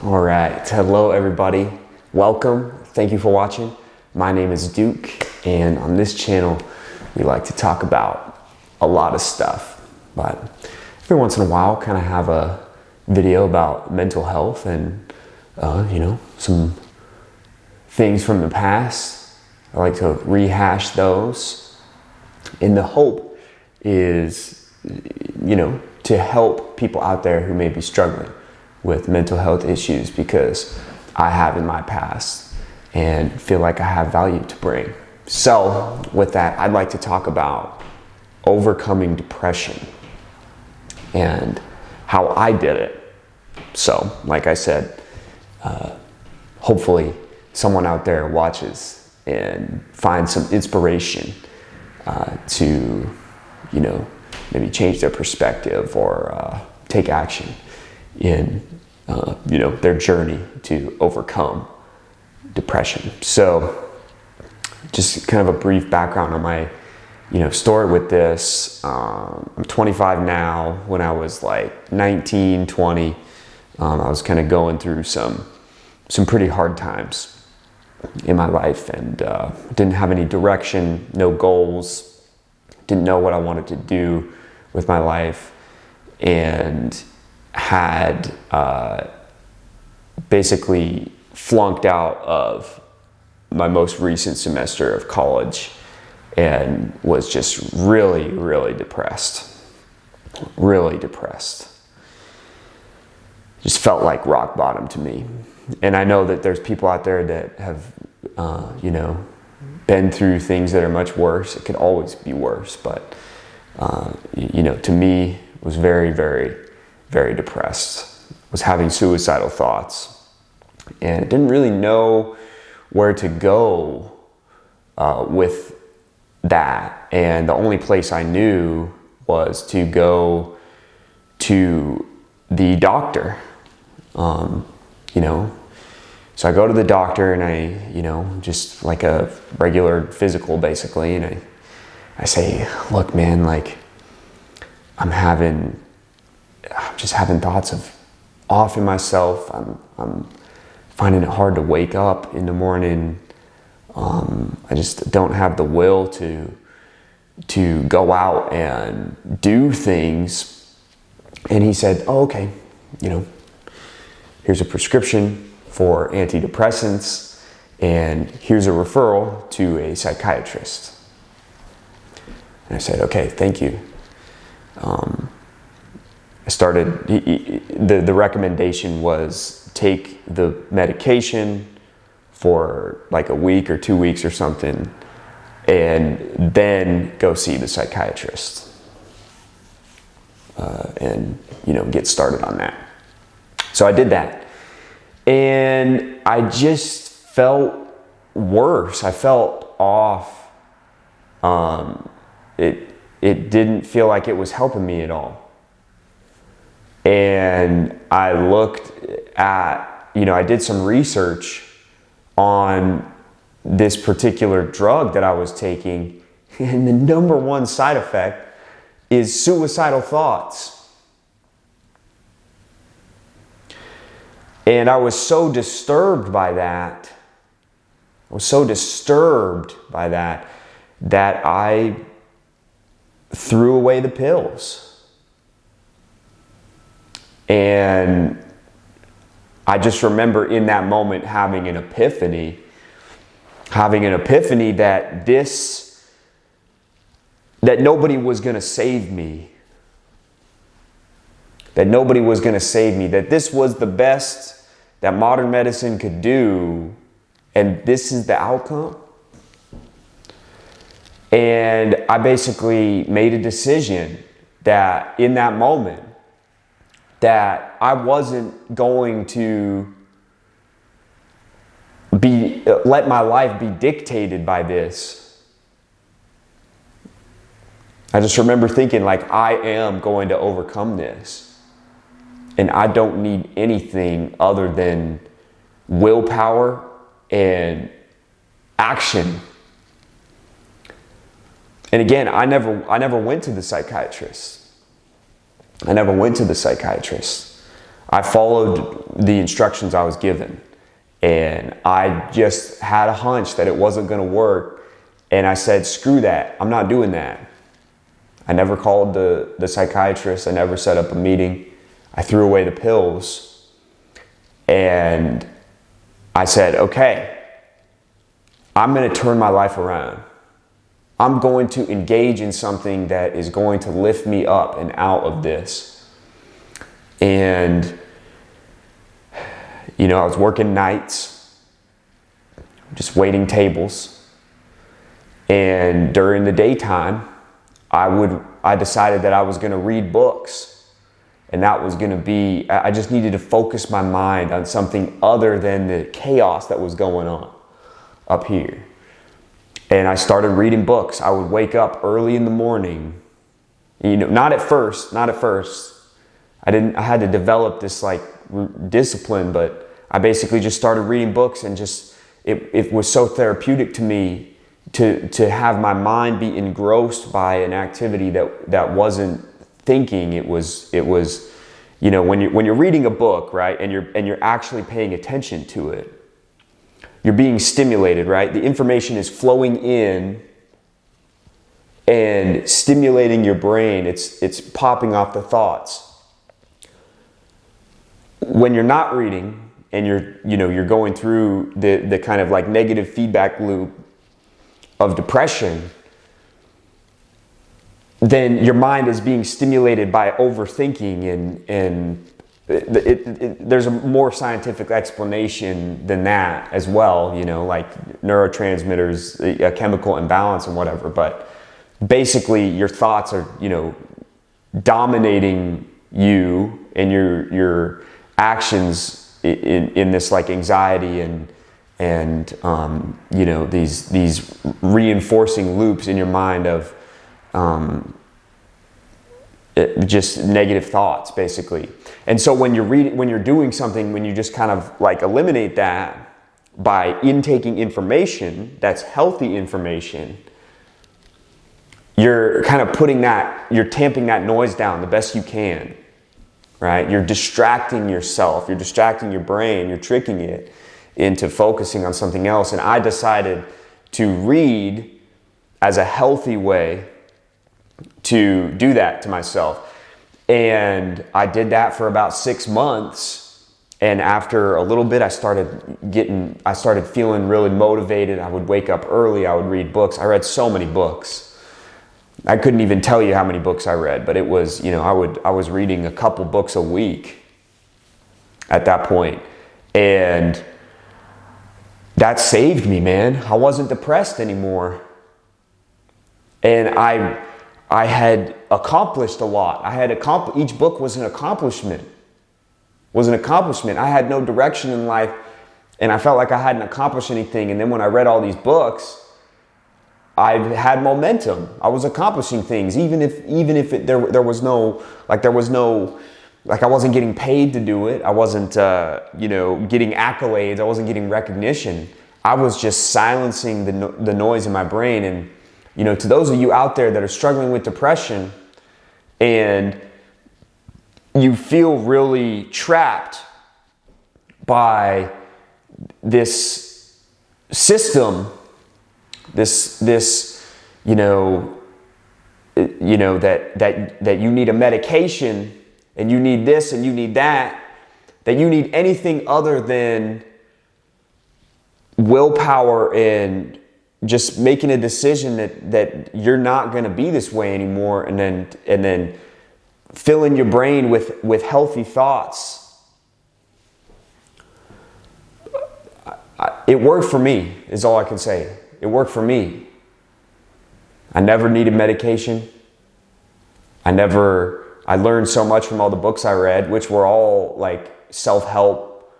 All right, hello everybody. Welcome. Thank you for watching. My name is Duke, and on this channel, we like to talk about a lot of stuff. But every once in a while, kind of have a video about mental health and, some things from the past. I like to rehash those. And the hope is, to help people out there who may be struggling with mental health issues, because I have in my past and feel like I have value to bring. So with that, I'd like to talk about overcoming depression and how I did it. So like I said, hopefully someone out there watches and finds some inspiration to, maybe change their perspective or take action in their journey to overcome depression. So just kind of a brief background on my story with this. I'm 25 now. When I was like 19, 20, I was kind of going through some pretty hard times in my life, and didn't have any direction, no goals, didn't know what I wanted to do with my life, and had basically flunked out of my most recent semester of college and was just really, really depressed. Just felt like rock bottom to me. And I know that there's people out there that have, been through things that are much worse. It could always be worse, but, to me, it was very, very, very depressed. Was having suicidal thoughts and didn't really know where to go with that. And the only place I knew was to go to the doctor. So I go to the doctor and I, just like a regular physical basically. And I say, look, man, like I'm just having thoughts of offing myself. I'm finding it hard to wake up in the morning. I just don't have the will to go out and do things. And he said, oh, okay, here's a prescription for antidepressants, and here's a referral to a psychiatrist. And I said, okay, thank you. I started, the recommendation was take the medication for like a week or 2 weeks or something, and then go see the psychiatrist and get started on that. So I did that, and I just felt worse. I felt off. It didn't feel like it was helping me at all. And I looked at, I did some research on this particular drug that I was taking, and the number one side effect is suicidal thoughts. And I was so disturbed by that. That I threw away the pills. And I just remember in that moment having an epiphany that that nobody was going to save me. That this was the best that modern medicine could do, and this is the outcome. And I basically made a decision that in that moment, that I wasn't going to let my life be dictated by this. I just remember thinking, like, I am going to overcome this. And I don't need anything other than willpower and action. And again, I never went to the psychiatrist. I followed the instructions I was given, and I just had a hunch that it wasn't going to work, and I said, screw that, I'm not doing that. I never called the psychiatrist. I never set up a meeting. I threw away the pills, and I said, okay, I'm going to turn my life around. I'm going to engage in something that is going to lift me up and out of this. And, you know, I was working nights, just waiting tables. And during the daytime, I decided that I was going to read books. And that was going to be, I just needed to focus my mind on something other than the chaos that was going on up here. And I started reading books. I would wake up early in the morning. You know, not at first. I had to develop this like discipline, but I basically just started reading books, and just, it was so therapeutic to me to have my mind be engrossed by an activity that wasn't thinking. It was, you know, when you're reading a book, right, and you're actually paying attention to it, you're being stimulated, right? The information is flowing in and stimulating your brain. It's popping off the thoughts. When you're not reading and you're going through the kind of like negative feedback loop of depression, then your mind is being stimulated by overthinking, and there's a more scientific explanation than that as well, you know, like neurotransmitters, a chemical imbalance and whatever. But basically your thoughts are, you know, dominating you and your actions in this like anxiety and you know, these reinforcing loops in your mind of just negative thoughts, basically. And so when you're doing something, when you just kind of like eliminate that by intaking information that's healthy information, you're kind of you're tamping that noise down the best you can, right? You're distracting yourself, you're distracting your brain, you're tricking it into focusing on something else. And I decided to read as a healthy way to do that to myself. And I did that for about 6 months. And after a little bit, I started feeling really motivated. I would wake up early. I would read books. I read so many books. I couldn't even tell you how many books I read, but it was, you know, I was reading a couple books a week at that point. And that saved me, man. I wasn't depressed anymore. And I had accomplished a lot. Each book was an accomplishment. I had no direction in life, and I felt like I hadn't accomplished anything. And then when I read all these books, I had momentum. I was accomplishing things, even if there was no, I wasn't getting paid to do it. I wasn't, getting accolades. I wasn't getting recognition. I was just silencing the noise in my brain. And, you know, to those of you out there that are struggling with depression and you feel really trapped by this system, that you need a medication and you need this and you need that you need anything other than willpower and just making a decision that you're not going to be this way anymore, and then filling your brain with healthy thoughts. It worked for me, is all I can say. It worked for me. I never needed medication. I learned so much from all the books I read, which were all like self-help,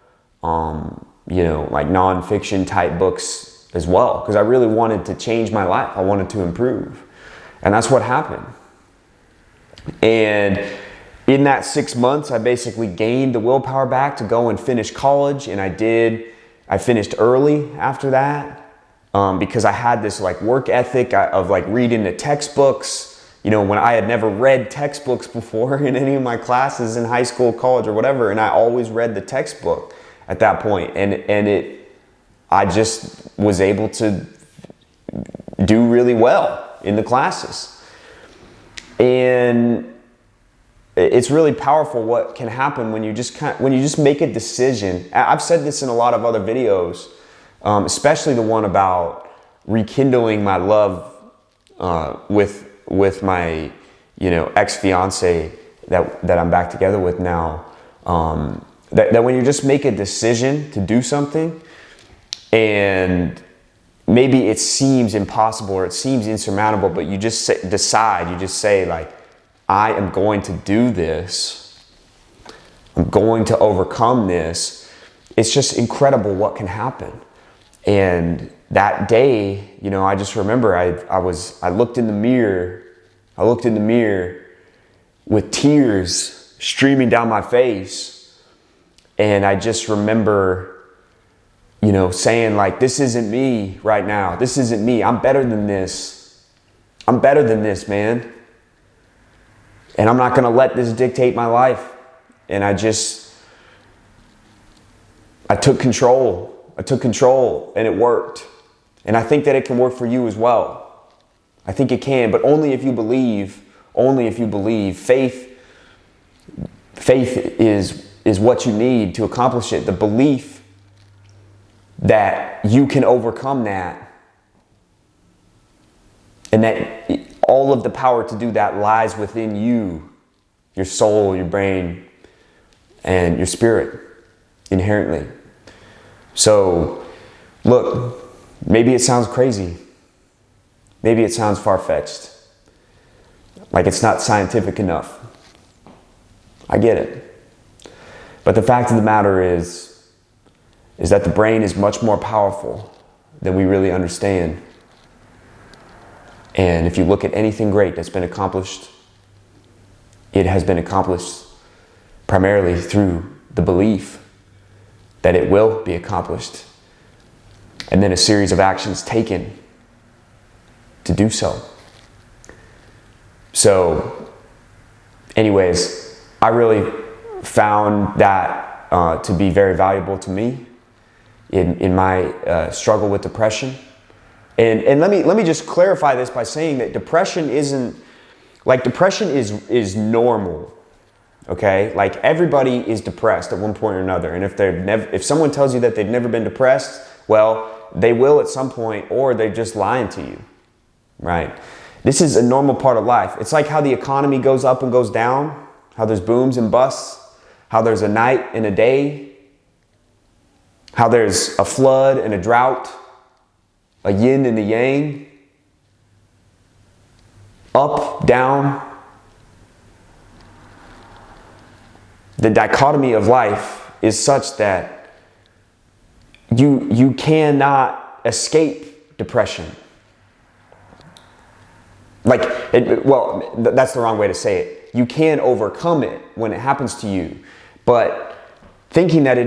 like nonfiction type books as well, because I really wanted to change my life. I wanted to improve. And that's what happened. And in that 6 months, I basically gained the willpower back to go and finish college. And I did. I finished early after that because I had this like work ethic of like reading the textbooks, when I had never read textbooks before in any of my classes in high school, college, or whatever, and I always read the textbook at that point, and I just was able to do really well in the classes. And it's really powerful what can happen when you just make a decision. I've said this in a lot of other videos, especially the one about rekindling my love with my ex-fiance that I'm back together with now. That when you just make a decision to do something, and maybe it seems impossible or it seems insurmountable, but you just decide, you just say, like, I am going to do this. I'm going to overcome this. It's just incredible what can happen. And that day, I just remember I looked in the mirror. I looked in the mirror with tears streaming down my face. And I just remember, saying, like, this isn't me right now. This isn't me. I'm better than this. I'm better than this, man. And I'm not going to let this dictate my life. And I took control. I took control, and it worked. And I think that it can work for you as well. I think it can, but only if you believe. Only if you believe. Faith is what you need to accomplish it. The belief that you can overcome that, and that all of the power to do that lies within you, your soul, your brain, and your spirit inherently. So, look, maybe it sounds crazy. Maybe it sounds far-fetched. Like it's not scientific enough. I get it. But the fact of the matter is that the brain is much more powerful than we really understand. And if you look at anything great that's been accomplished, it has been accomplished primarily through the belief that it will be accomplished, and then a series of actions taken to do so. So, anyways, I really found that to be very valuable to me in my struggle with depression. And let me just clarify this by saying that depression is normal. Okay, like everybody is depressed at one point or another, and if someone tells you that they've never been depressed, well, they will at some point, or they're just lying to you, right? This is a normal part of life. It's like how the economy goes up and goes down, how there's booms and busts, how there's a night and a day, how there's a flood and a drought, a yin and a yang, up, down. The dichotomy of life is such that you cannot escape depression. That's the wrong way to say it. You can overcome it when it happens to you, but thinking that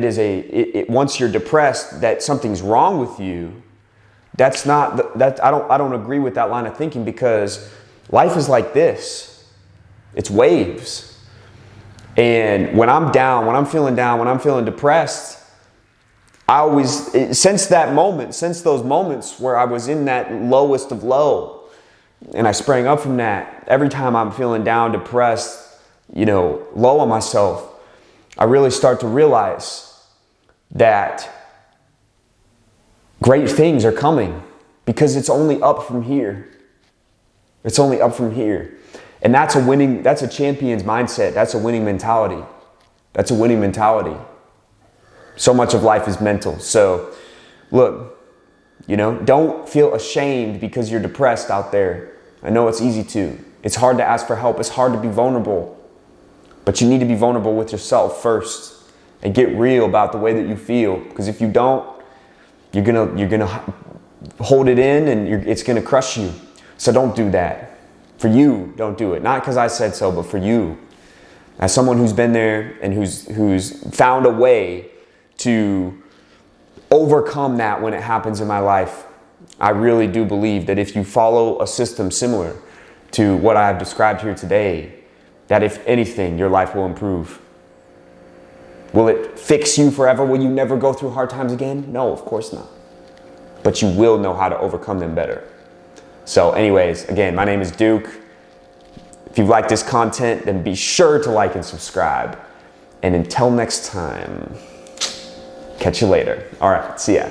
once you're depressed that something's wrong with you, that's not that. I don't agree with that line of thinking, because life is like this. It's waves. And when I'm down, when I'm feeling down, when I'm feeling depressed, I always, since those moments where I was in that lowest of low, and I sprang up from that, every time I'm feeling down, depressed, low on myself, I really start to realize that great things are coming, because it's only up from here. It's only up from here. And that's a champion's mindset. That's a winning mentality. That's a winning mentality. So much of life is mental. So look, don't feel ashamed because you're depressed out there. I know it's easy to. It's hard to ask for help. It's hard to be vulnerable. But you need to be vulnerable with yourself first and get real about the way that you feel. Because if you don't, you're gonna hold it in, and it's gonna crush you. So don't do that. For you, don't do it. Not because I said so, but for you. As someone who's been there and who's found a way to overcome that when it happens in my life, I really do believe that if you follow a system similar to what I have described here today, that if anything, your life will improve. Will it fix you forever? Will you never go through hard times again? No, of course not. But you will know how to overcome them better. So anyways, again, my name is Duke. If you've liked this content, then be sure to like and subscribe. And until next time, catch you later. All right, see ya.